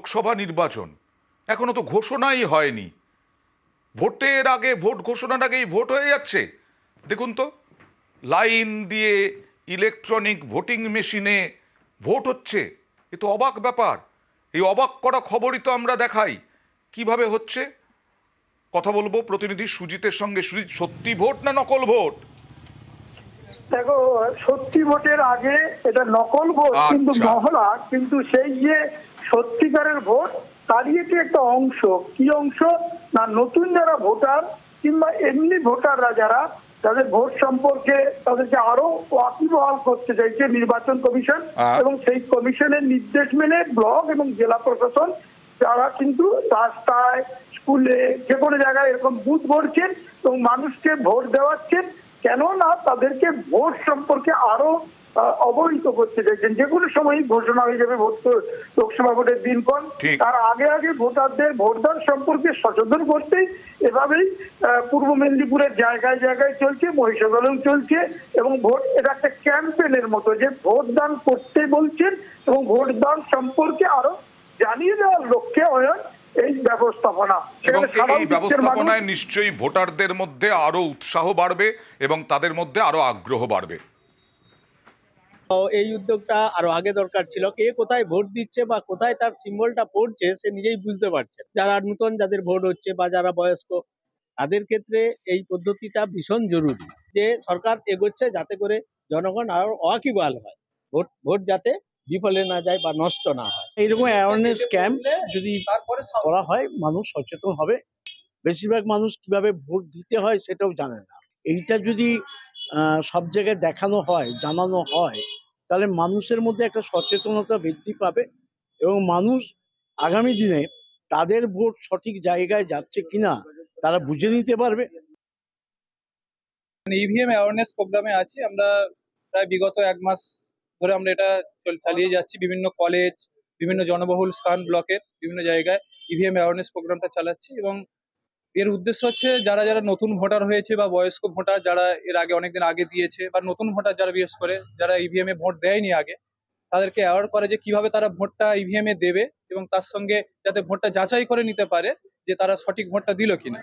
লোকসভা নির্বাচন, এখনো তো ঘোষণাই হয়নি। ভোটের আগে ভোট, ঘোষণার আগেই ভোট হয়ে যাচ্ছে। দেখুন তো, লাইন দিয়ে ইলেকট্রনিক ভোটিং মেশিনে ভোট হচ্ছে। এ তো অবাক ব্যাপার। এই অবাক করা খবরই তো আমরা দেখাই। কিভাবে হচ্ছে কথা বলবো প্রতিনিধি সুজিতের সঙ্গে। সুজিত, সত্যি ভোট না নকল ভোট? দেখো, সত্যি ভোটের আগে এটা নকল ভোট, কিন্তু আচ্ছা, মহলা কিন্তু সেই যে সত্যিকারের ভোট তারই এটি একটা অংশ। কি অংশ? না, নতুন যারা ভোটার কিংবা এমনি ভোটাররা যারা, তাদের ভোট সম্পর্কে তাদেরকে আরো ওয়াকিবহাল করতে চাইছে নির্বাচন কমিশন, এবং সেই কমিশনের নির্দেশ মেনে ব্লক এবং জেলা প্রশাসন যারা কিন্তু রাস্তায়, স্কুলে, যে কোনো জায়গায় এরকম বুথ ভরছেন এবং মানুষকে ভোট দেওয়াচ্ছেন। কেননা তাদেরকে ভোট সম্পর্কে আরো অবহিত করতে চাইছেন। যে কোনো সময় ঘোষণা হয়ে যাবে ভোট, লোকসভা ভোটের দিনক্ষণ। তার আগে আগে ভোটারদের ভোটদান সম্পর্কে সচেতন করতেই এভাবেই পূর্ব মেদিনীপুরের জায়গায় জায়গায় চলছে, মহিষাদলেও চলছে। এবং ভোট, এটা একটা ক্যাম্পেনের মতো, যে ভোটদান করতে বলছেন এবং ভোটদান সম্পর্কে আরো জানিয়ে দেওয়ার লক্ষ্যে এই ব্যবস্থাপনা। এবং এই ব্যবস্থাপনায় নিশ্চয়ই ভোটারদের মধ্যে আরো উৎসাহ বাড়বে এবং তাদের মধ্যে আরো আগ্রহ বাড়বে। এই উদ্যোগটা আরো আগে দরকার ছিল। কে কোথায় ভোট দিচ্ছে বা কোথায় তার সিম্বলটা পড়ছে সে নিজেই বুঝতে পারছে। যারা নতুন, যাদের ভোট হচ্ছে বা যারা বয়স্ক, তাদের ক্ষেত্রে এই পদ্ধতিটা ভীষণ জরুরি। যে সরকার এগোচ্ছে যাতে করে জনগণ আরো ওয়াকিবহাল হয়, ভোট যাতে বিফলে না যায় বা নষ্ট না হয়। এইরকম অ্যাওয়ারনেস ক্যাম্প যদি করা হয়, মানুষ সচেতন হবে। বেশিরভাগ মানুষ কিভাবে ভোট দিতে হয় সেটাও জানে না। এইটা যদি সব জায়গায় দেখানো হয়, জানানো হয়, তাহলে মানুষের মধ্যে একটা সচেতনতা বৃদ্ধি পাবে এবং মানুষ আগামী দিনে তাদের ভোট সঠিক জায়গায় যাচ্ছে কিনা তারা বুঝে নিতে পারবে। ইভিএম অ্যাওয়ারনেস প্রোগ্রামে আছি আমরা প্রায় বিগত 1 মাস ধরে। আমরা এটা চালিয়ে যাচ্ছি বিভিন্ন কলেজ, বিভিন্ন জনবহুল স্থান, ব্লকের বিভিন্ন জায়গায় ইভিএম অ্যাওয়ারনেস প্রোগ্রামটা চালাচ্ছি। এবং এর উদ্দেশ্য হচ্ছে যারা যারা নতুন ভোটার হয়েছে বা বয়স্ক ভোটার যারা এর আগে অনেকদিন আগে দিয়েছে, বা নতুন ভোটার যারা বিশেষ করে যারা ইভিএম এ ভোট দেয়নি আগে, তাদেরকে অ্যাওয়ার করে যে কিভাবে তারা ভোটটা ইভিএম এ দেবে এবং তার সঙ্গে যাতে ভোটটা যাচাই করে নিতে পারে যে তারা সঠিক ভোটটা দিল কিনা।